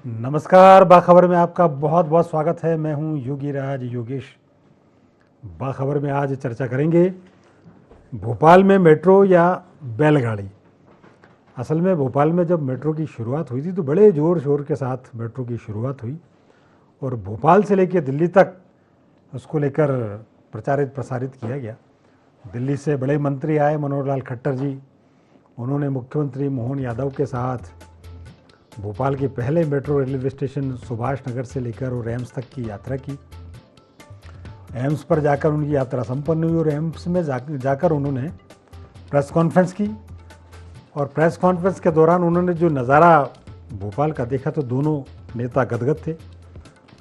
नमस्कार। बाखबर में आपका बहुत बहुत स्वागत है। मैं हूं योगी राज योगेश। बाखबर में आज चर्चा करेंगे भोपाल में मेट्रो या बैलगाड़ी। असल में भोपाल में जब मेट्रो की शुरुआत हुई थी तो बड़े ज़ोर शोर के साथ मेट्रो की शुरुआत हुई और भोपाल से लेकर दिल्ली तक उसको लेकर प्रचारित प्रसारित किया गया। दिल्ली से बड़े मंत्री आए, मनोहर लाल खट्टर जी, उन्होंने मुख्यमंत्री मोहन यादव के साथ भोपाल के पहले metro railway station Subhash Nagar से लेकर और एम्स तक की यात्रा की। एम्स पर जाकर उनकी यात्रा संपन्न हुई और एम्स में जाकर उन्होंने प्रेस कॉन्फ्रेंस की और प्रेस कॉन्फ्रेंस के दौरान उन्होंने जो नज़ारा भोपाल का देखा तो दोनों नेता गदगद थे।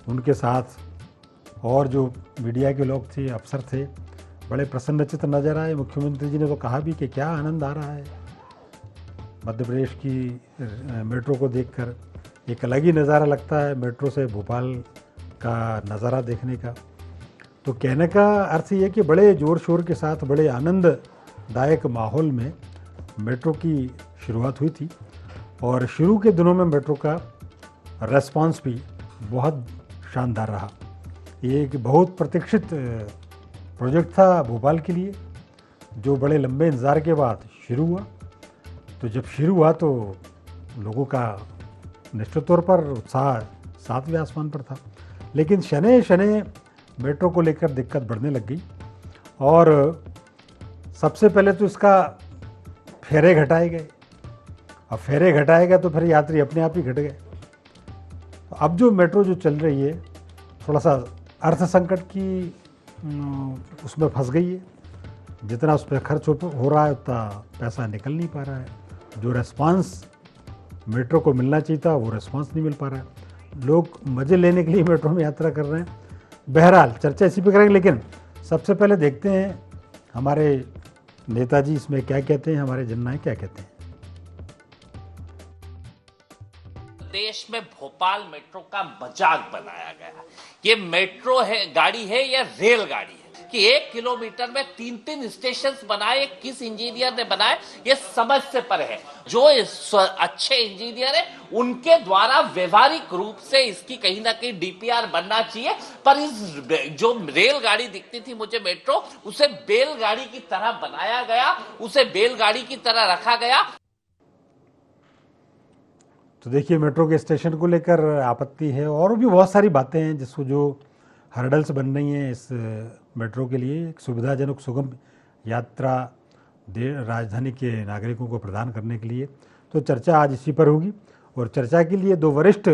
उनके साथ और जो मीडिया के लोग थे, अफसर थे, बड़े प्रसन्नचित्त नजर आए। मुख्यमंत्री जी ने तो कहा भी कि क्या आनंद आ रहा है मध्य प्रदेश की मेट्रो को देखकर। एक अलग ही नज़ारा लगता है मेट्रो से भोपाल का नज़ारा देखने का। तो कहने का अर्थ ये कि बड़े ज़ोर शोर के साथ बड़े आनंददायक माहौल में मेट्रो की शुरुआत हुई थी और शुरू के दिनों में मेट्रो का रेस्पॉन्स भी बहुत शानदार रहा। ये एक बहुत प्रतीक्षित प्रोजेक्ट था भोपाल के लिए, जो बड़े लंबे इंतज़ार के बाद शुरू हुआ। तो जब शुरू हुआ तो लोगों का निश्चित तौर पर उत्साह सातवें आसमान पर था, लेकिन शनै शनै मेट्रो को लेकर दिक्कत बढ़ने लग गई और सबसे पहले तो इसका फेरे घटाए गए। अब फेरे घटाए गए तो फिर यात्री अपने आप ही घट गए। अब जो मेट्रो जो चल रही है थोड़ा सा अर्थ संकट की उसमें फंस गई है। जितना उस पर खर्च हो रहा है उतना पैसा निकल नहीं पा रहा है। जो रेस्पॉन्स मेट्रो को मिलना चाहिए था वो रेस्पॉन्स नहीं मिल पा रहा है। लोग मज़े लेने के लिए मेट्रो में यात्रा कर रहे हैं। बहरहाल चर्चा इसी पे करेंगे, लेकिन सबसे पहले देखते हैं हमारे नेताजी इसमें क्या कहते हैं, हमारे जननायक क्या कहते हैं। देश में भोपाल मेट्रो का मजाक बनाया गया। ये मेट्रो है, गाड़ी है या रेलगाड़ी है कि 1 किलोमीटर में 3-3 स्टेशन बनाए, किस इंजीनियर ने बनाए ये समझ से परे है। जो अच्छे इंजीनियर है उनके द्वारा व्यवहारिक रूप से इसकी कहीं ना कहीं डीपीआर बनना चाहिए। पर इस जो रेलगाड़ी दिखती थी मुझे मेट्रो, उसे बैलगाड़ी की तरह बनाया गया, उसे बैलगाड़ी की तरह रखा गया। तो देखिए मेट्रो के स्टेशन को लेकर आपत्ति है और भी बहुत सारी बातें हैं जिसको जो हर्डल्स बन रही हैं इस मेट्रो के लिए एक सुविधाजनक सुगम यात्रा राजधानी के नागरिकों को प्रदान करने के लिए। तो चर्चा आज इसी पर होगी और चर्चा के लिए दो वरिष्ठ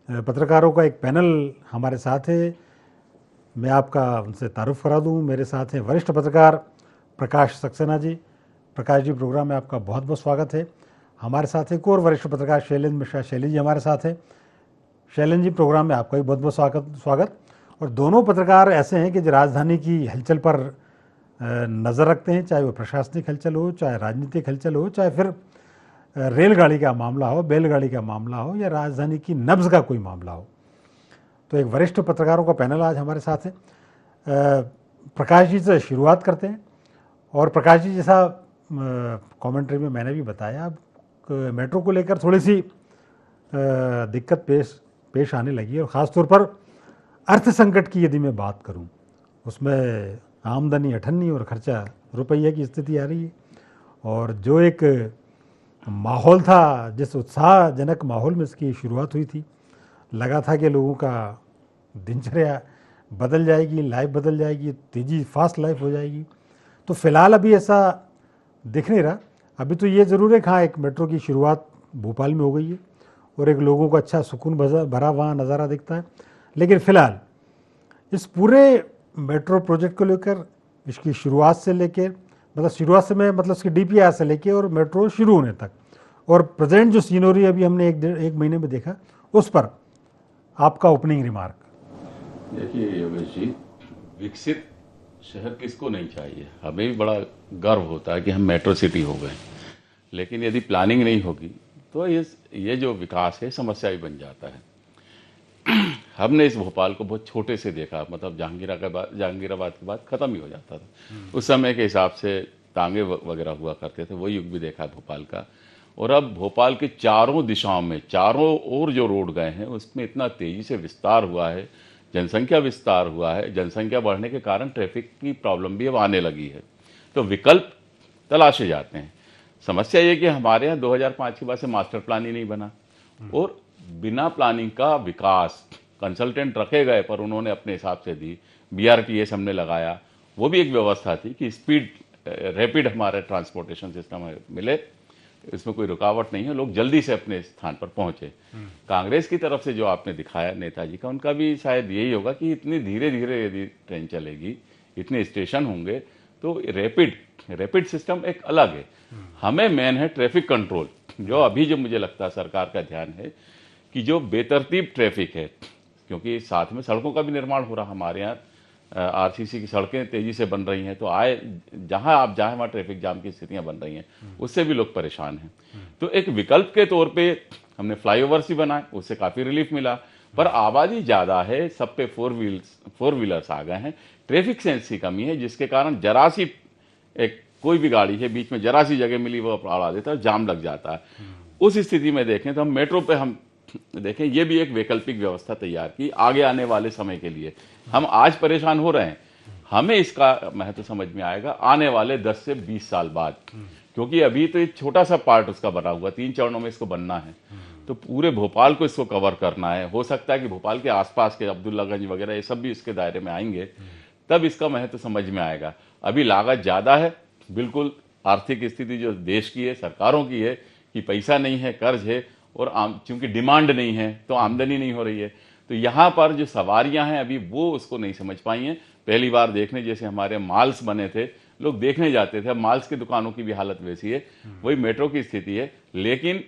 पत्रकारों का एक पैनल हमारे साथ है। मैं आपका उनसे तारुफ करा दूं। मेरे साथ हैं वरिष्ठ पत्रकार प्रकाश सक्सेना जी। प्रकाश जी, प्रोग्राम में आपका बहुत बहुत स्वागत है। हमारे साथ एक और वरिष्ठ पत्रकार शैलेंद्र मिश्रा, शैली जी हमारे साथ हैं। शैलेंद्र जी, प्रोग्राम में आपका भी बहुत बहुत स्वागत। और दोनों पत्रकार ऐसे हैं कि जो राजधानी की हलचल पर नज़र रखते हैं, चाहे वो प्रशासनिक हलचल हो, चाहे राजनीतिक हलचल हो, चाहे फिर रेलगाड़ी का मामला हो, बैलगाड़ी का मामला हो या राजधानी की नब्ज़ का कोई मामला हो। तो एक वरिष्ठ पत्रकारों का पैनल आज हमारे साथ है। प्रकाश जी से शुरुआत करते हैं। और प्रकाश जी, जैसा कमेंट्री में मैंने भी बताया, मेट्रो को लेकर थोड़ी सी दिक्कत पेश आने लगी और ख़ास तौर पर अर्थ संकट की यदि मैं बात करूं, उसमें आमदनी अठन्नी और खर्चा रुपया की स्थिति आ रही है। और जो एक माहौल था, जिस उत्साहजनक माहौल में इसकी शुरुआत हुई थी, लगा था कि लोगों का दिनचर्या बदल जाएगी, लाइफ बदल जाएगी, तेज़ी फास्ट लाइफ हो जाएगी। तो फ़िलहाल अभी ऐसा दिख नहीं रहा। अभी तो ये ज़रूर है कि हाँ, एक मेट्रो की शुरुआत भोपाल में हो गई है और एक लोगों को अच्छा सुकून भरा वहाँ नज़ारा दिखता है। लेकिन फ़िलहाल इस पूरे मेट्रो प्रोजेक्ट को लेकर, इसकी शुरुआत से लेकर, मतलब शुरुआत से मैं मतलब इसकी डीपीआर से लेकर और मेट्रो शुरू होने तक, और प्रेजेंट जो सीनरी अभी हमने एक महीने में देखा, उस पर आपका ओपनिंग रिमार्क। देखिए योगेश जी, विकसित शहर किसको नहीं चाहिए। हमें भी बड़ा गर्व होता है कि हम मेट्रो सिटी हो गए, लेकिन यदि प्लानिंग नहीं होगी तो ये जो विकास है समस्या ही बन जाता है। हमने इस भोपाल को बहुत छोटे से देखा, मतलब जहांगीराबाद के बाद ख़त्म ही हो जाता था। उस समय के हिसाब से तांगे वगैरह हुआ करते थे, वो युग भी देखा भोपाल का। और अब भोपाल के चारों दिशाओं में चारों ओर जो रोड गए हैं उसमें इतना तेजी से विस्तार हुआ है, जनसंख्या विस्तार हुआ है, जनसंख्या बढ़ने के कारण ट्रैफिक की प्रॉब्लम भी अब आने लगी है। तो विकल्प तलाशे जाते हैं। समस्या ये कि हमारे यहाँ 2005 के बाद से मास्टर प्लान ही नहीं बना और बिना प्लानिंग का विकास, कंसल्टेंट रखे गए पर उन्होंने अपने हिसाब से दी, BRTS हमने लगाया, वो भी एक व्यवस्था थी कि स्पीड रैपिड हमारे ट्रांसपोर्टेशन सिस्टम मिले, इसमें कोई रुकावट नहीं है, लोग जल्दी से अपने स्थान पर पहुंचे। कांग्रेस की तरफ से जो आपने दिखाया नेताजी का, उनका भी शायद यही होगा कि इतनी धीरे धीरे यदि ट्रेन चलेगी, इतने स्टेशन होंगे तो रैपिड सिस्टम एक अलग है। हमें मेन है ट्रैफिक कंट्रोल, जो अभी जो मुझे लगता है सरकार का ध्यान है कि जो बेतरतीब ट्रैफिक है, क्योंकि साथ में सड़कों का भी निर्माण हो रहा, हमारे यहाँ RCC की सड़कें तेजी से बन रही हैं, तो जहां आप जाएं वहां ट्रैफिक जाम की स्थितियां बन रही हैं, उससे भी लोग परेशान हैं। तो एक विकल्प के तौर पे हमने फ्लाईओवर्स ही बनाए, उससे काफी रिलीफ मिला, पर आबादी ज्यादा है, सब पे फोर व्हीलर्स आ गए हैं, ट्रैफिक सेंस की कमी है, जिसके कारण जरा सी कोई भी गाड़ी है बीच में जरा सी जगह मिली वो अड़ा देता है, जाम लग जाता है। उस स्थिति में देखें तो हम मेट्रो पे हम देखें, ये भी एक वैकल्पिक व्यवस्था तैयार की आगे आने वाले समय के लिए। हम आज परेशान हो रहे हैं, हमें इसका महत्व समझ में आएगा आने वाले 10 से 20 साल बाद, क्योंकि अभी तो एक छोटा सा पार्ट उसका बना हुआ, 3 चरणों में इसको बनना है, तो पूरे भोपाल को इसको कवर करना है। हो सकता है कि भोपाल के आसपास के अब्दुल्लागंज वगैरह ये सब भी इसके दायरे में आएंगे, तब इसका महत्व समझ में आएगा। अभी लागत ज्यादा है, बिल्कुल आर्थिक स्थिति जो देश की है, सरकारों की है कि पैसा नहीं है, कर्ज है, और चूंकि डिमांड नहीं है तो आमदनी नहीं हो रही है, तो यहाँ पर जो सवारियां हैं अभी वो उसको नहीं समझ पाई हैं। पहली बार देखने, जैसे हमारे माल्स बने थे, लोग देखने जाते थे, अब माल्स की दुकानों की भी हालत वैसी है, वही मेट्रो की स्थिति है। लेकिन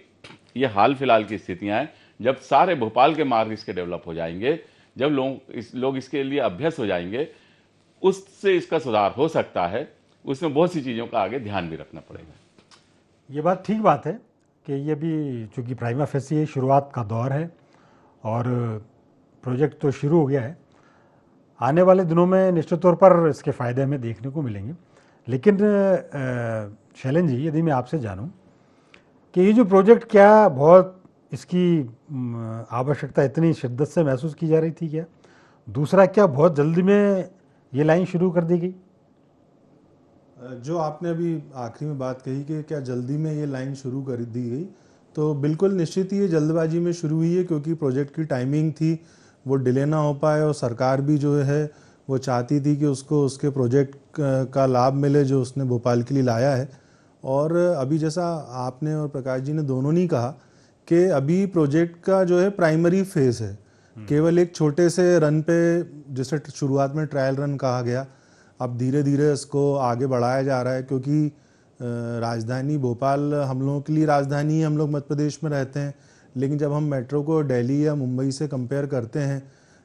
ये हाल फिलहाल की स्थितियां हैं, जब सारे भोपाल के मार्ग इसके डेवलप हो जाएंगे, जब लोग इसके लिए अभ्यस्त हो जाएंगे, उससे इसका सुधार हो सकता है। उसमें बहुत सी चीज़ों का आगे ध्यान भी रखना पड़ेगा। ये बात ठीक बात है कि ये भी चूँकि प्राइमा फेसी शुरुआत का दौर है और प्रोजेक्ट तो शुरू हो गया है, आने वाले दिनों में निश्चित तौर पर इसके फ़ायदे हमें देखने को मिलेंगे। लेकिन शैलेन जी, यदि मैं आपसे जानूं कि ये जो प्रोजेक्ट, क्या बहुत इसकी आवश्यकता इतनी शिद्दत से महसूस की जा रही थी क्या? दूसरा, क्या बहुत जल्दी में ये लाइन शुरू कर दी गई? जो आपने अभी आखिरी में बात कही कि क्या जल्दी में ये लाइन शुरू कर दी गई, तो बिल्कुल निश्चित ही ये जल्दबाजी में शुरू हुई है, क्योंकि प्रोजेक्ट की टाइमिंग थी वो डिले ना हो पाए, और सरकार भी जो है वो चाहती थी कि उसको उसके प्रोजेक्ट का लाभ मिले जो उसने भोपाल के लिए लाया है। और अभी जैसा आपने और प्रकाश जी ने दोनों ने कहा कि अभी प्रोजेक्ट का जो है प्राइमरी फेज है, केवल एक छोटे से रन पे, जिसे शुरुआत में ट्रायल रन कहा गया, अब धीरे धीरे इसको आगे बढ़ाया जा रहा है, क्योंकि राजधानी भोपाल हम लोगों के लिए राजधानी, हम लोग मध्य प्रदेश में रहते हैं, लेकिन जब हम मेट्रो को दिल्ली या मुंबई से कंपेयर करते हैं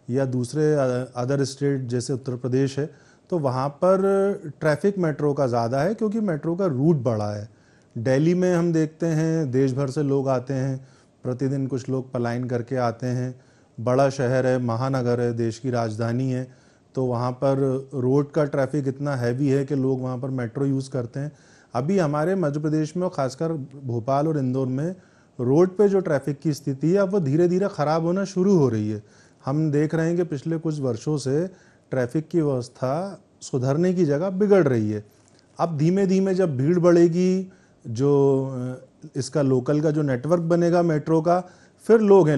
या दूसरे अदर स्टेट जैसे उत्तर प्रदेश है, तो वहाँ पर ट्रैफिक मेट्रो का ज़्यादा है, क्योंकि मेट्रो का रूट बड़ा है। दिल्ली में हम देखते हैं देश भर से लोग आते हैं, प्रतिदिन कुछ लोग पलायन करके आते हैं, बड़ा शहर है, महानगर है, देश की राजधानी है, तो वहाँ पर रोड का ट्रैफिक इतना हैवी है कि लोग वहाँ पर मेट्रो यूज़ करते हैं। अभी हमारे मध्य प्रदेश में और ख़ासकर भोपाल और इंदौर में रोड पे जो ट्रैफिक की स्थिति है, अब वो धीरे धीरे ख़राब होना शुरू हो रही है। हम देख रहे हैं कि पिछले कुछ वर्षों से ट्रैफिक की व्यवस्था सुधरने की जगह बिगड़ रही है। अब धीमे धीमे जब भीड़ बढ़ेगी, जो इसका लोकल का जो नेटवर्क बनेगा मेट्रो का, फिर लोग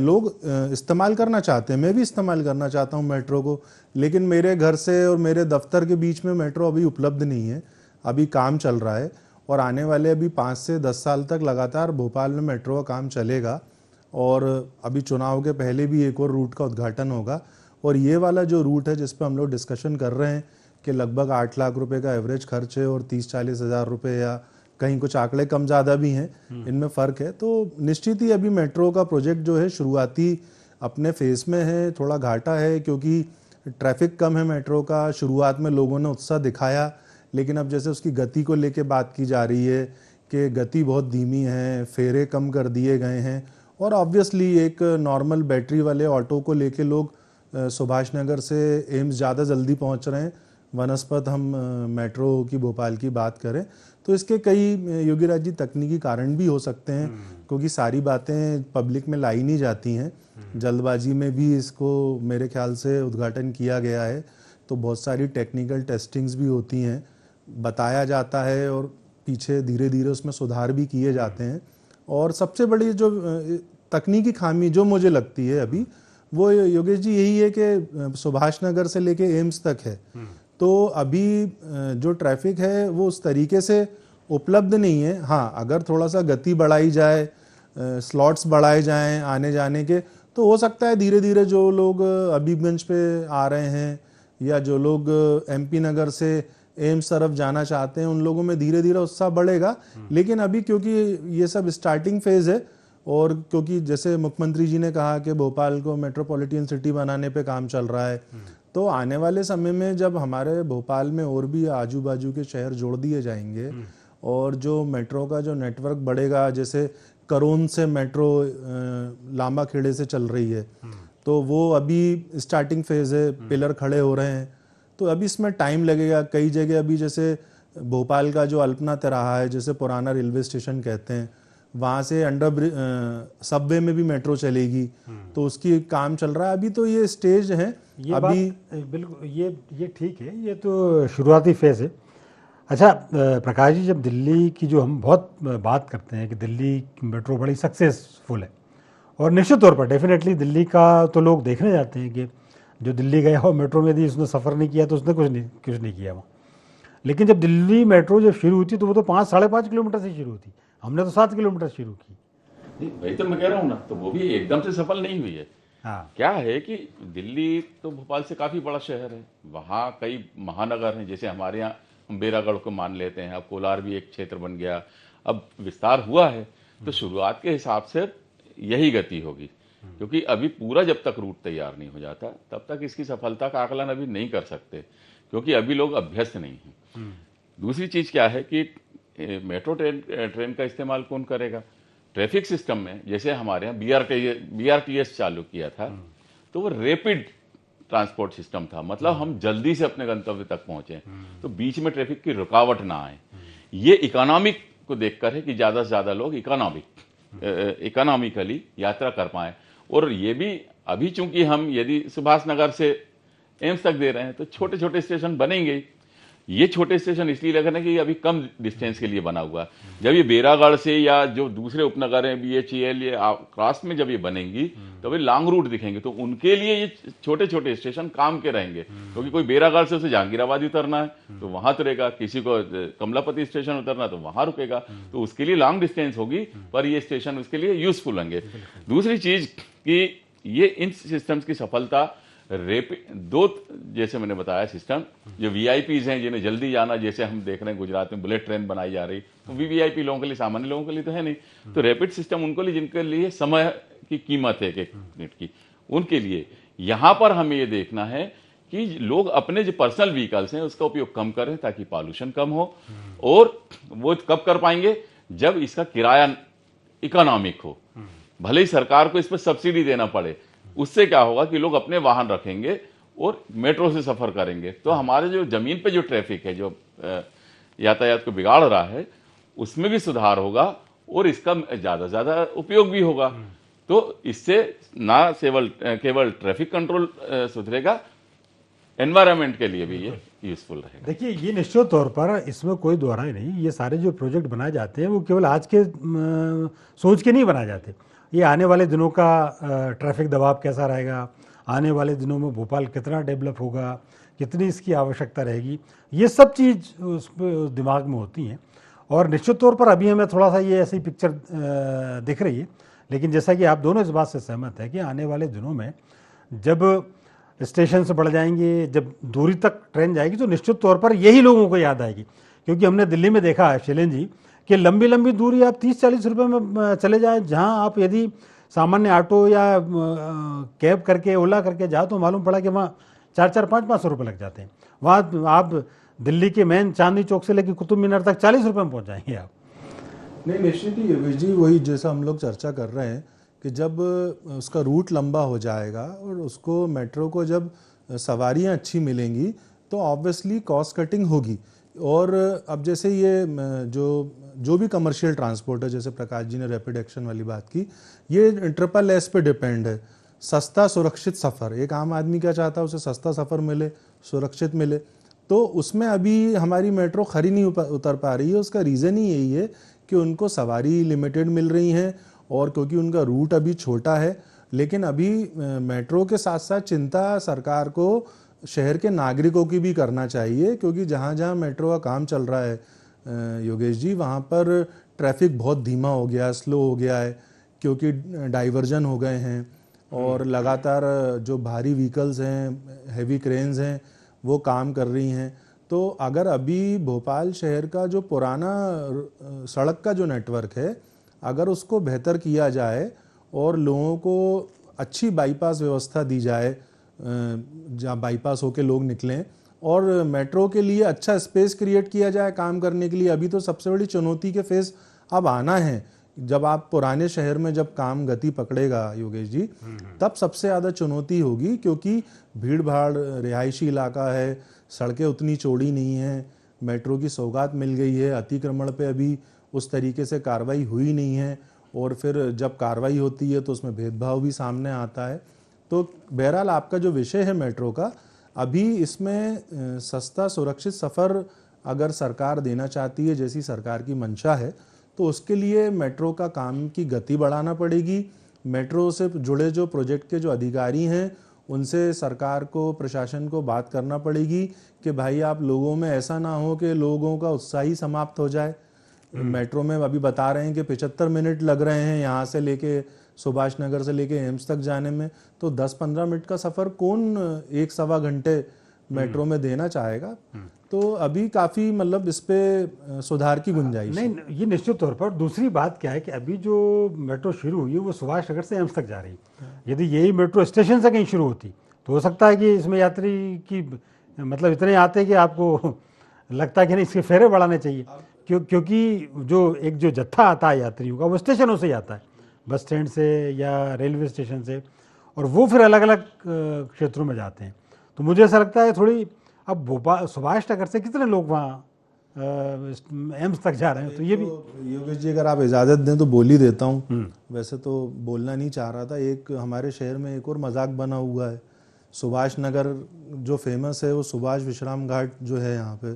इस्तेमाल करना चाहते हैं। मैं भी इस्तेमाल करना चाहता हूं मेट्रो को, लेकिन मेरे घर से और मेरे दफ्तर के बीच में मेट्रो अभी उपलब्ध नहीं है। अभी काम चल रहा है और आने वाले अभी 5 से 10 साल तक लगातार भोपाल में मेट्रो का काम चलेगा, और अभी चुनाव के पहले भी एक और रूट का उद्घाटन होगा। और ये वाला जो रूट है जिस पर हम लोग डिस्कशन कर रहे हैं कि लगभग 8 लाख रुपए का एवरेज खर्च है और 30-40 हज़ार रुपये, या कहीं कुछ आंकड़े कम ज़्यादा भी हैं, इनमें फ़र्क है। तो निश्चित ही अभी मेट्रो का प्रोजेक्ट जो है शुरुआती अपने फेस में है, थोड़ा घाटा है, क्योंकि ट्रैफिक कम है मेट्रो का। शुरुआत में लोगों ने उत्साह दिखाया, लेकिन अब जैसे उसकी गति को लेके बात की जा रही है कि गति बहुत धीमी है, फेरे कम कर दिए गए हैं, और ऑब्वियसली एक नॉर्मल बैटरी वाले ऑटो को लेके लोग सुभाष नगर से एम्स ज़्यादा जल्दी पहुंच रहे हैं, वनस्पत हम मेट्रो की भोपाल की बात करें तो इसके कई योगीराज जी तकनीकी कारण भी हो सकते हैं, क्योंकि सारी बातें पब्लिक में लाई नहीं जाती हैं। जल्दबाजी में भी इसको मेरे ख्याल से उद्घाटन किया गया है, तो बहुत सारी टेक्निकल टेस्टिंग्स भी होती हैं, बताया जाता है और पीछे धीरे धीरे उसमें सुधार भी किए जाते हैं। और सबसे बड़ी जो तकनीकी खामी जो मुझे लगती है अभी, वो योगेश जी यही है कि सुभाष नगर से लेके एम्स तक है, तो अभी जो ट्रैफिक है वो उस तरीके से उपलब्ध नहीं है। हाँ, अगर थोड़ा सा गति बढ़ाई जाए, स्लॉट्स बढ़ाए जाएं आने जाने के, तो हो सकता है धीरे धीरे जो लोग हबीबगंज पे आ रहे हैं या जो लोग एमपी नगर से एम्स तरफ जाना चाहते हैं, उन लोगों में धीरे धीरे उत्साह बढ़ेगा। लेकिन अभी क्योंकि ये सब स्टार्टिंग फेज है, और क्योंकि जैसे मुख्यमंत्री जी ने कहा कि भोपाल को मेट्रोपॉलिटन सिटी बनाने पे काम चल रहा है, तो आने वाले समय में जब हमारे भोपाल में और भी आजू बाजू के शहर जोड़ दिए जाएंगे और जो मेट्रो का जो नेटवर्क बढ़ेगा, जैसे करोन से मेट्रो लांबा खेड़े से चल रही है, तो वो अभी स्टार्टिंग फेज है, पिलर खड़े हो रहे हैं, तो अभी इसमें टाइम लगेगा। कई जगह अभी जैसे भोपाल का जो अल्पना तिराहा है, जैसे पुराना रेलवे स्टेशन कहते हैं, वहाँ से सबवे में भी मेट्रो चलेगी, तो उसकी काम चल रहा है अभी। तो ये स्टेज है ये अभी। बिल्कुल ये ठीक है, ये तो शुरुआती फेज है। अच्छा प्रकाश जी, जब दिल्ली की जो हम बहुत बात करते हैं कि दिल्ली की मेट्रो बड़ी सक्सेसफुल है, और निश्चित तौर पर डेफिनेटली दिल्ली का तो लोग देखने जाते हैं कि जो दिल्ली गया हो मेट्रो में, यदि उसने सफ़र नहीं किया तो उसने कुछ नहीं किया वहाँ। लेकिन जब दिल्ली मेट्रो जब शुरू हुई थी तो वो तो 5-5.5 किलोमीटर से शुरू हुई, हमने तो 7 किलोमीटर शुरू की। नहीं, वही तो मैं कह रहा हूँ ना, तो वो भी एकदम से सफल नहीं हुई है। हाँ, क्या है कि दिल्ली तो भोपाल से काफी बड़ा शहर है, वहाँ कई महानगर हैं, जैसे हमारे यहाँ हम बेरागढ़ को मान लेते हैं, अब कोलार भी एक क्षेत्र बन गया, अब विस्तार हुआ है, तो शुरुआत के हिसाब से यही गति होगी, क्योंकि अभी पूरा जब तक रूट तैयार नहीं हो जाता तब तक इसकी सफलता का आकलन अभी नहीं कर सकते, क्योंकि अभी लोग अभ्यस्त नहीं हैं। दूसरी चीज क्या है कि मेट्रो ट्रेन का इस्तेमाल कौन करेगा? ट्रैफिक सिस्टम में जैसे हमारे यहाँ बीआरटीएस चालू किया था, तो वो रैपिड ट्रांसपोर्ट सिस्टम था, मतलब हम जल्दी से अपने गंतव्य तक पहुंचे, तो बीच में ट्रैफिक की रुकावट ना आए। ये इकोनॉमिक को देखकर है कि ज्यादा से ज्यादा लोग इकोनॉमिकली यात्रा कर पाए। और ये भी अभी चूंकि हम यदि सुभाष नगर से एम्स तक दे रहे हैं, तो छोटे छोटे स्टेशन बनेंगे। ये छोटे स्टेशन इसलिए लग रहे हैं कि अभी कम डिस्टेंस के लिए बना हुआ है। जब ये बेरागढ़ से या जो दूसरे उपनगर हैं BHEL ये क्रॉस में जब ये बनेंगी, तो अभी लॉन्ग रूट दिखेंगे, तो उनके लिए ये छोटे छोटे स्टेशन काम के रहेंगे, क्योंकि कोई बेरागढ़ से उसे जहांगीराबाद उतरना है तो वहां उतरेगा, किसी को कमलापति स्टेशन उतरना तो वहां रुकेगा, तो उसके लिए लॉन्ग डिस्टेंस होगी, पर ये स्टेशन उसके लिए यूजफुल होंगे। दूसरी चीज कि ये इन सिस्टम्स की सफलता दो, जैसे मैंने बताया सिस्टम, जो VIPs हैं जिन्हें जल्दी जाना, जैसे हम देख रहे हैं गुजरात में बुलेट ट्रेन बनाई जा रही, तो VIP लोगों के लिए, सामान्य लोगों के लिए तो है नहीं, तो रैपिड सिस्टम उनको लिए जिनके लिए समय की कीमत है एक मिनट की, उनके लिए। यहां पर हमें ये देखना है कि लोग अपने जो पर्सनल व्हीकल्स हैं उसका उपयोग कम करें, ताकि पॉल्यूशन कम हो। और वो कब कर पाएंगे? जब इसका किराया इकोनॉमिक हो, भले ही सरकार को इस पर सब्सिडी देना पड़े, उससे क्या होगा कि लोग अपने वाहन रखेंगे और मेट्रो से सफर करेंगे, तो हमारे जो जमीन पे जो ट्रैफिक है, जो यातायात को बिगाड़ रहा है, उसमें भी सुधार होगा और इसका ज्यादा से ज्यादा उपयोग भी होगा। तो इससे ना केवल ट्रैफिक कंट्रोल सुधरेगा, एनवायरनमेंट के लिए भी ये यूजफुल रहेगा। देखिए ये निश्चित तौर पर इसमें कोई दो राय नहीं, ये सारे जो प्रोजेक्ट बनाए जाते हैं वो केवल आज के सोच के नहीं बनाए जाते। ये आने वाले दिनों का ट्रैफिक दबाव कैसा रहेगा, आने वाले दिनों में भोपाल कितना डेवलप होगा, कितनी इसकी आवश्यकता रहेगी, ये सब चीज़ उस दिमाग में होती हैं। और निश्चित तौर पर अभी हमें थोड़ा सा ये ऐसी पिक्चर दिख रही है, लेकिन जैसा कि आप दोनों इस बात से सहमत है कि आने वाले दिनों में जब स्टेशन से बढ़ जाएंगे, जब दूरी तक ट्रेन जाएगी, तो निश्चित तौर पर यही लोगों को याद आएगी। क्योंकि हमने दिल्ली में देखा है शैलेन जी कि लंबी लंबी दूरी आप 30-40 रुपये में चले जाएं, जहां आप यदि सामान्य ऑटो या कैब करके, ओला करके जाओ, तो मालूम पड़ा कि वहाँ 400-500 रुपये लग जाते हैं। वहाँ आप दिल्ली के मेन चांदनी चौक से लेकर कुतुब मीनार तक 40 रुपये में पहुँच जाएंगे आप। नहीं, निश्चित ही योगेश जी, वही जैसा हम लोग चर्चा कर रहे हैं कि जब उसका रूट लंबा हो जाएगा और उसको मेट्रो को जब सवारियां अच्छी मिलेंगी, तो ऑब्वियसली कॉस्ट कटिंग होगी। और अब जैसे ये जो भी कमर्शियल ट्रांसपोर्ट है, जैसे प्रकाश जी ने रैपिड एक्शन वाली बात की, ये ट्रिपल एस पे डिपेंड है। सस्ता सुरक्षित सफ़र, एक आम आदमी क्या चाहता है, उसे सस्ता सफ़र मिले, सुरक्षित मिले, तो उसमें अभी हमारी मेट्रो खरी नहीं उतर पा रही है। उसका रीज़न ही यही है कि उनको सवारी लिमिटेड मिल रही हैं और क्योंकि उनका रूट अभी छोटा है। लेकिन अभी मेट्रो के साथ साथ चिंता सरकार को शहर के नागरिकों की भी करना चाहिए, क्योंकि जहाँ जहाँ मेट्रो का काम चल रहा है योगेश जी, वहाँ पर ट्रैफिक बहुत धीमा हो गया, स्लो हो गया है, क्योंकि डाइवर्जन हो गए हैं और लगातार जो भारी व्हीकल्स हैं, हैवी क्रेन्स हैं, वो काम कर रही हैं। तो अगर अभी भोपाल शहर का जो पुराना सड़क का जो नेटवर्क है, अगर उसको बेहतर किया जाए और लोगों को अच्छी बाईपास व्यवस्था दी जाए, जहाँ बाईपास होके लोग निकलें, और मेट्रो के लिए अच्छा स्पेस क्रिएट किया जाए काम करने के लिए। अभी तो सबसे बड़ी चुनौती के फेस अब आना है। जब आप पुराने शहर में जब काम गति पकड़ेगा योगेश जी, तब सबसे ज़्यादा चुनौती होगी, क्योंकि भीड़ भाड़ रिहायशी इलाका है, सड़कें उतनी चौड़ी नहीं हैं, मेट्रो की सौगात मिल गई है, अतिक्रमण पे अभी उस तरीके से कार्रवाई हुई नहीं है, और फिर जब कार्रवाई होती है तो उसमें भेदभाव भी सामने आता है। तो बहरहाल आपका जो विषय है मेट्रो का, अभी इसमें सस्ता सुरक्षित सफ़र अगर सरकार देना चाहती है, जैसी सरकार की मंशा है, तो उसके लिए मेट्रो का काम की गति बढ़ाना पड़ेगी। मेट्रो से जुड़े जो प्रोजेक्ट के जो अधिकारी हैं, उनसे सरकार को, प्रशासन को बात करना पड़ेगी कि भाई आप लोगों में ऐसा ना हो कि लोगों का उत्साह ही समाप्त हो जाए। मेट्रो में अभी बता रहे हैं कि 75 मिनट लग रहे हैं यहाँ से लेके सुभाष नगर से लेके एम्स तक जाने में, तो 10-15 मिनट का सफ़र कौन 1-1.25 घंटे मेट्रो में देना चाहेगा। तो अभी काफ़ी मतलब इस पे सुधार की गुंजाइश है। नहीं, ये निश्चित तौर पर। दूसरी बात क्या है कि अभी जो मेट्रो शुरू हुई है वो सुभाष नगर से एम्स तक जा रही है। यदि यही मेट्रो स्टेशन से कहीं शुरू होती तो हो सकता है कि इसमें यात्री की मतलब इतने आते कि आपको लगता है कि नहीं, इसके फेरे बढ़ाने चाहिए, क्योंकि जो जत्था आता है यात्रियों का, वो स्टेशनों से ही आता है, बस स्टैंड से या रेलवे स्टेशन से, और वो फिर अलग अलग क्षेत्रों में जाते हैं। तो मुझे ऐसा लगता है थोड़ी, अब भोपाल सुभाष नगर से कितने लोग वहाँ एम्स तक जा रहे हैं, तो ये भी। योगेश जी अगर आप इजाज़त दें तो बोल ही देता हूँ। वैसे तो बोलना नहीं चाह रहा था। एक हमारे शहर में एक और मजाक बना हुआ है, सुभाष नगर जो फेमस है वो सुभाष विश्राम घाट जो है यहाँ पे,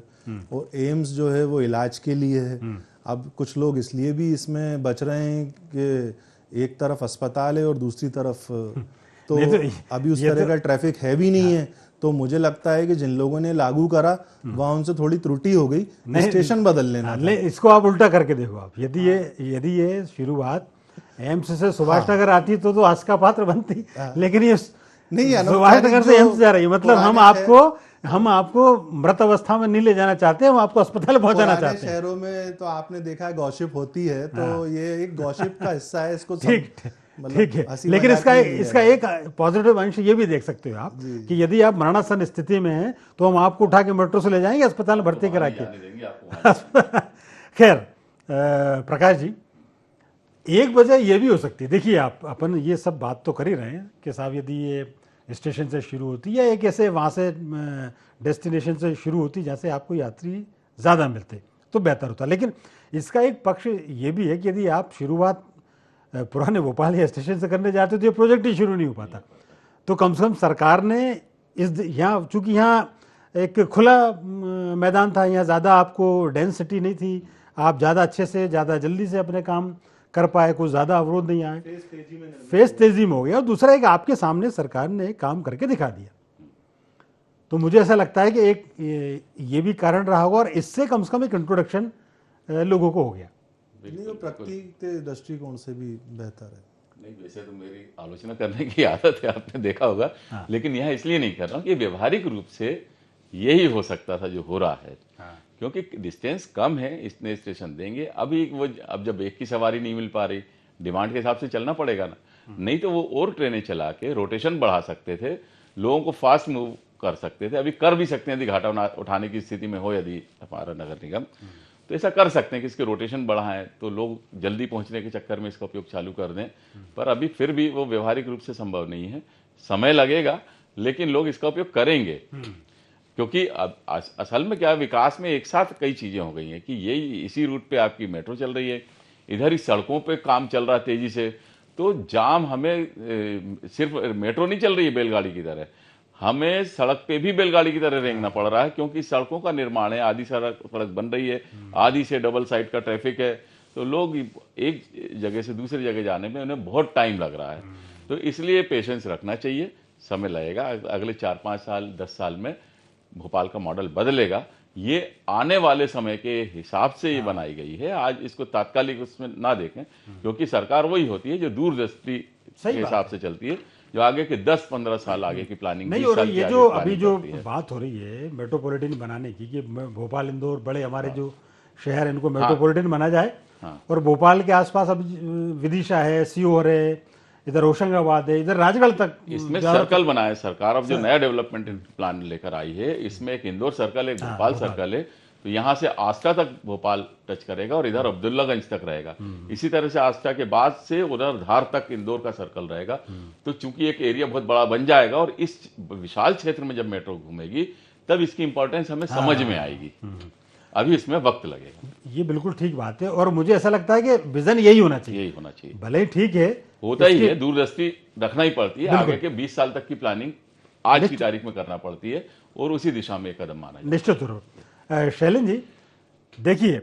और एम्स जो है वो इलाज के लिए है। अब कुछ लोग इसलिए भी इसमें बच रहे हैं कि एक तरफ अस्पताल है और दूसरी तरफ तो अभी उस तरह का ट्रैफिक है भी नहीं है। तो मुझे लगता है कि जिन लोगों ने लागू करा वहाँ उनसे थोड़ी त्रुटि हो गई, स्टेशन बदल लेना था। इसको आप उल्टा करके देखो आप, यदि ये शुरुआत एम्स से सुभाष नगर आती तो हंस का पात्र बनती, लेकिन ये नहीं, सुभाष नगर से एम्स जा रही है, मतलब हम आपको मृत अवस्था में नहीं ले जाना चाहते, हम आपको अस्पताल पहुंचाना चाहते हैं। शहरों में तो आपने देखा है गॉसिप होती है, तो ये एक गॉसिप का हिस्सा है। इसको ठीक है, लेकिन इसका एक पॉजिटिव अंश ये भी देख सकते हो आप कि यदि आप मरणासन स्थिति में हैं तो हम आपको उठा के मेट्रो से ले जाएंगे, अस्पताल में भर्ती करा के। खैर प्रकाश जी, एक वजह ये भी हो सकती है, देखिए आप अपन ये सब बात तो कर ही रहे हैं कि साहब यदि ये स्टेशन से शुरू होती या एक ऐसे वहाँ से डेस्टिनेशन से शुरू होती जहाँ से आपको यात्री ज़्यादा मिलते तो बेहतर होता। लेकिन इसका एक पक्ष ये भी है कि यदि आप शुरुआत पुराने भोपाल या स्टेशन से करने जाते तो ये प्रोजेक्ट ही शुरू नहीं हो पाता। तो कम से कम सरकार ने यहाँ, चूँकि यहाँ एक खुला मैदान था, यहाँ ज़्यादा आपको डेंसिटी नहीं थी, आप ज़्यादा अच्छे से ज़्यादा जल्दी से अपने काम कर पाए, कुछ ज़्यादा अवरोध नहीं आए, फेस तेजी में हो गया। और दूसरा एक आपके सामने सरकार ने काम करके दिखा दिया। तो मुझे ऐसा लगता है कि एक ये भी कारण रहा होगा, और इससे कम से कम एक इंट्रोडक्शन लोगों को हो गया। नहीं, प्रकृति दृष्टिकोण से भी बेहतर है। नहीं, वैसे तो मेरी आलोचना करने की आदत है, आपने देखा होगा। लेकिन यहाँ इसलिए नहीं कर रहा हूँ कि व्यवहारिक रूप से यही हो सकता था जो हो रहा है। क्योंकि डिस्टेंस कम है, इतने स्टेशन देंगे। अब जब एक की सवारी नहीं मिल पा रही, डिमांड के हिसाब से चलना पड़ेगा ना। नहीं तो वो और ट्रेनें चला के रोटेशन बढ़ा सकते थे, लोगों को फास्ट मूव कर सकते थे। अभी कर भी सकते हैं, यदि घाटा उठाने की स्थिति में हो यदि हमारा नगर निगम, तो ऐसा कर सकते हैं कि इसके रोटेशन बढ़ाएं, तो लोग जल्दी पहुंचने के चक्कर में इसका उपयोग चालू कर दें। पर अभी फिर भी वो व्यवहारिक रूप से संभव नहीं है, समय लगेगा, लेकिन लोग इसका उपयोग करेंगे। क्योंकि अब असल में क्या है, विकास में एक साथ कई चीजें हो गई हैं कि ये इसी रूट पे आपकी मेट्रो चल रही है, इधर ही सड़कों पे काम चल रहा है तेजी से, तो जाम हमें सिर्फ मेट्रो नहीं चल रही है बैलगाड़ी की तरह, हमें सड़क पे भी बैलगाड़ी की तरह रेंगना पड़ रहा है, क्योंकि सड़कों का निर्माण है, आधी सड़क बन रही है, आधी से डबल साइड का ट्रैफिक है, तो लोग एक जगह से दूसरी जगह जाने में उन्हें बहुत टाइम लग रहा है। तो इसलिए पेशेंस रखना चाहिए, समय लगेगा, अगले 4-5 साल 10 साल में भोपाल का मॉडल बदलेगा। ये आने वाले समय के हिसाब से ये बनाई गई है, आज इसको तात्कालिक उसमें ना देखें, क्योंकि सरकार वही होती है जो दूरदृष्टि के हिसाब से चलती है, जो आगे के 10-15 साल आगे की प्लानिंग नहीं, और ये जो अभी जो बात हो रही है मेट्रोपॉलिटन बनाने की, कि भोपाल इंदौर बड़े हमारे जो शहर हैं इनको मेट्रोपॉलिटन बना जाए, और भोपाल के आसपास अब विदिशा है, सीहोर है, इधर होशंगाबाद है, इधर राजगढ़ तक इसमें सर्कल बनाए सरकार। अब जो नया डेवलपमेंट प्लान लेकर आई है, इसमें एक इंदौर सर्कल, एक भोपाल सर्कल है, तो यहाँ से आस्था तक भोपाल टच करेगा और इधर अब्दुल्लागंज तक रहेगा। इसी तरह से आस्था के बाद से उधर धार तक इंदौर का सर्कल रहेगा। तो चूंकि एक एरिया बहुत बड़ा बन जाएगा और इस विशाल क्षेत्र में जब मेट्रो घूमेगी तब इसकी इंपॉर्टेंस हमें समझ में आएगी, अभी इसमें वक्त लगेगा। ये बिल्कुल ठीक बात है, और मुझे ऐसा लगता है कि विजन यही होना चाहिए, यही होना चाहिए। भले ही ठीक है, होता ही है, दूरदृष्टि रखना ही पड़ती है, आगे के 20 साल तक की प्लानिंग आज की तारीख में करना पड़ती है, और उसी दिशा में एक कदम माना जाए। निश्चित रूप। शैलेन जी, देखिए,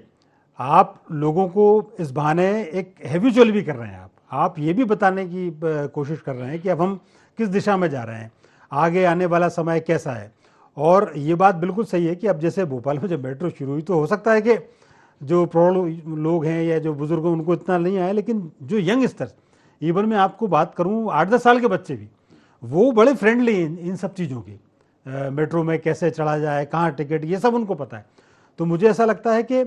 आप लोगों को इस बहाने एक हैबिचुअल भी कर रहे हैं, आप ये भी बताने की कोशिश कर रहे हैं कि अब हम किस दिशा में जा रहे हैं, आगे आने वाला समय कैसा है। और ये बात बिल्कुल सही है कि अब जैसे भोपाल में जब मेट्रो शुरू हुई तो हो सकता है कि जो प्रौढ़ लोग हैं या जो बुजुर्ग हैं उनको इतना नहीं आया, लेकिन जो यंगस्टर्स, इवन मैं आपको बात करूं 8-10 साल के बच्चे भी, वो बड़े फ्रेंडली हैं इन सब चीज़ों की, मेट्रो में कैसे चढ़ा जाए, कहाँ टिकट, ये सब उनको पता है। तो मुझे ऐसा लगता है कि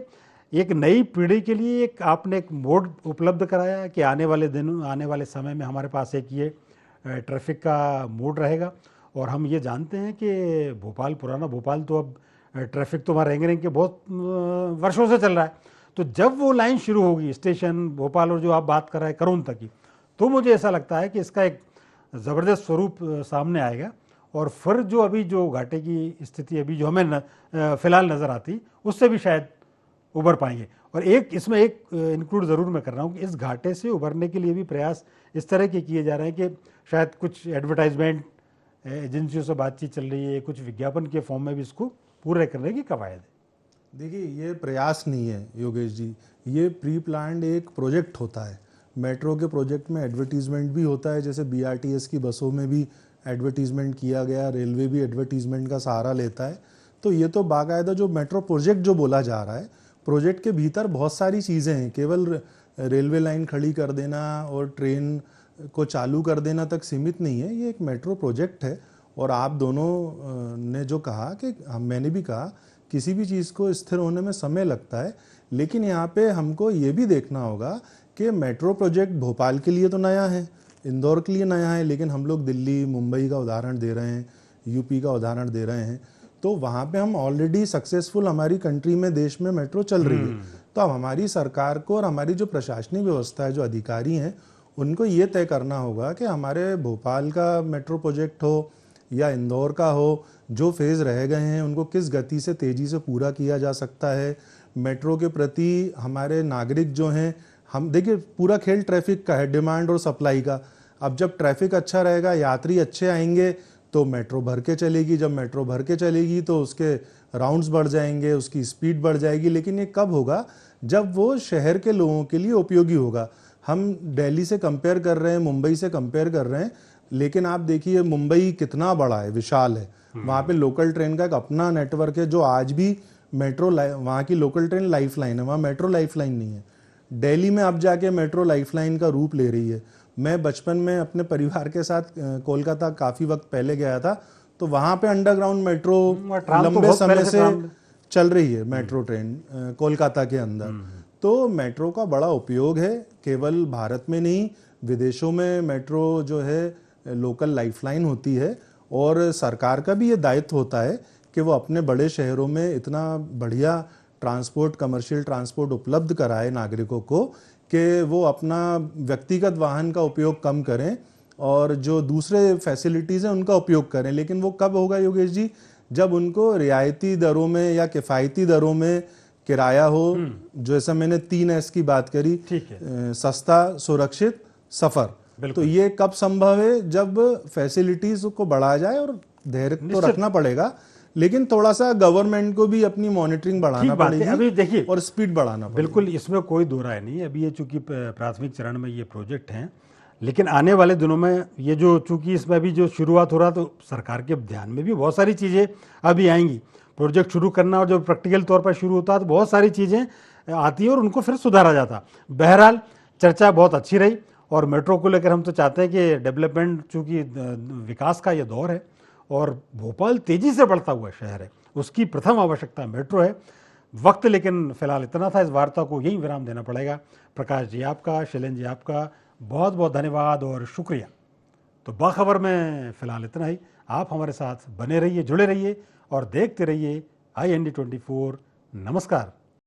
एक नई पीढ़ी के लिए एक आपने एक मोड उपलब्ध कराया कि आने वाले दिनों, आने वाले समय में हमारे पास एक ये ट्रैफिक का मोड रहेगा। और हम ये जानते हैं कि भोपाल, पुराना भोपाल तो अब ट्रैफिक तो वहाँ रेंग के बहुत वर्षों से चल रहा है। तो जब वो लाइन शुरू होगी स्टेशन भोपाल और जो आप बात कर रहे हैं करोन तक की, तो मुझे ऐसा लगता है कि इसका एक ज़बरदस्त स्वरूप सामने आएगा। और फिर जो अभी जो घाटे की स्थिति अभी जो हमें फ़िलहाल नज़र आती, उससे भी शायद उबर पाएंगे। और एक इसमें एक इंक्लूड ज़रूर मैं कर रहा हूँ कि इस घाटे से उभरने के लिए भी प्रयास इस तरह के किए जा रहे हैं कि शायद कुछ एडवर्टाइजमेंट एजेंसियों से बातचीत चल रही है, कुछ विज्ञापन के फॉर्म में भी इसको पूरे करने की कवायद है। देखिए, ये प्रयास नहीं है योगेश जी, ये प्री प्लान्ड एक प्रोजेक्ट होता है। मेट्रो के प्रोजेक्ट में एडवर्टीजमेंट भी होता है, जैसे BRTS की बसों में भी एडवर्टीजमेंट किया गया, रेलवे भी एडवर्टीजमेंट का सहारा लेता है। तो ये तो बाकायदा जो मेट्रो प्रोजेक्ट जो बोला जा रहा है, प्रोजेक्ट के भीतर बहुत सारी चीज़ें हैं, केवल रेलवे लाइन खड़ी कर देना और ट्रेन को चालू कर देना तक सीमित नहीं है। ये एक मेट्रो प्रोजेक्ट है। और आप दोनों ने जो कहा कि मैंने भी कहा, किसी भी चीज़ को स्थिर होने में समय लगता है, लेकिन यहाँ पे हमको ये भी देखना होगा कि मेट्रो प्रोजेक्ट भोपाल के लिए तो नया है, इंदौर के लिए नया है, लेकिन हम लोग दिल्ली, मुंबई का उदाहरण दे रहे हैं, यूपी का उदाहरण दे रहे हैं, तो वहाँ पे हम ऑलरेडी सक्सेसफुल, हमारी कंट्री में, देश में मेट्रो चल रही है। तो अब हमारी सरकार को और हमारी जो प्रशासनिक व्यवस्था है, जो अधिकारी हैं, उनको ये तय करना होगा कि हमारे भोपाल का मेट्रो प्रोजेक्ट हो या इंदौर का हो, जो फेज़ रह गए हैं उनको किस गति से, तेज़ी से पूरा किया जा सकता है। मेट्रो के प्रति हमारे नागरिक जो हैं, हम देखिए पूरा खेल ट्रैफिक का है, डिमांड और सप्लाई का। अब जब ट्रैफिक अच्छा रहेगा, यात्री अच्छे आएंगे, तो मेट्रो भर के चलेगी। जब मेट्रो भर के चलेगी तो उसके राउंड्स बढ़ जाएंगे, उसकी स्पीड बढ़ जाएगी। लेकिन ये कब होगा? जब वो शहर के लोगों के लिए उपयोगी होगा। हम दिल्ली से कंपेयर कर रहे हैं, मुंबई से कंपेयर कर रहे हैं, लेकिन आप देखिए मुंबई कितना बड़ा है, विशाल है। वहाँ पे लोकल ट्रेन का एक अपना नेटवर्क है, जो आज भी मेट्रो, वहाँ की लोकल ट्रेन लाइफलाइन है, वहाँ मेट्रो लाइफलाइन नहीं है। दिल्ली में अब जाके मेट्रो लाइफलाइन का रूप ले रही है। मैं बचपन में अपने परिवार के साथ कोलकाता काफ़ी वक्त पहले गया था, तो वहाँ पे अंडरग्राउंड मेट्रो लंबे समय से चल रही है, मेट्रो ट्रेन कोलकाता के अंदर। तो मेट्रो का बड़ा उपयोग है, केवल भारत में नहीं, विदेशों में मेट्रो जो है लोकल लाइफलाइन होती है। और सरकार का भी ये दायित्व होता है कि वो अपने बड़े शहरों में इतना बढ़िया ट्रांसपोर्ट, कमर्शियल ट्रांसपोर्ट उपलब्ध कराए नागरिकों को कि वो अपना व्यक्तिगत वाहन का उपयोग कम करें और जो दूसरे फैसिलिटीज़ हैं उनका उपयोग करें। लेकिन वो कब होगा योगेश जी? जब उनको रियायती दरों में या किफ़ायती दरों में किराया हो, जैसा मैंने 3S की बात करी, ठीक है। सस्ता, सुरक्षित, सफर। तो ये कब संभव है? जब फैसिलिटीज को बढ़ाया जाए, और धैर्य तो रखना पड़ेगा, लेकिन थोड़ा सा गवर्नमेंट को भी अपनी मॉनिटरिंग बढ़ाना पड़ेगी। अभी देखिए, और स्पीड बढ़ाना पड़ेगी। बिल्कुल, इसमें कोई दो राय नहीं। अभी ये चूंकि प्राथमिक चरण में ये प्रोजेक्ट हैं, लेकिन आने वाले दिनों में ये जो चूंकि इसमें अभी जो शुरुआत हो रहा, तो सरकार के ध्यान में भी बहुत सारी चीज़ें अभी आएंगी। प्रोजेक्ट शुरू करना और जब प्रैक्टिकल तौर पर शुरू होता है तो बहुत सारी चीज़ें आती हैं और उनको फिर सुधारा जाता। बहरहाल चर्चा बहुत अच्छी रही, और मेट्रो को लेकर हम तो चाहते हैं कि डेवलपमेंट, चूँकि विकास का ये दौर है और भोपाल तेज़ी से बढ़ता हुआ शहर है, उसकी प्रथम आवश्यकता मेट्रो है। वक्त लेकिन फिलहाल इतना था, इस वार्ता को यहीं विराम देना पड़ेगा। प्रकाश जी आपका, शैलेंद्र जी आपका बहुत बहुत धन्यवाद और शुक्रिया। तो बाखबर में फिलहाल इतना ही। आप हमारे साथ बने रहिए, जुड़े रहिए और देखते रहिए IND24। नमस्कार।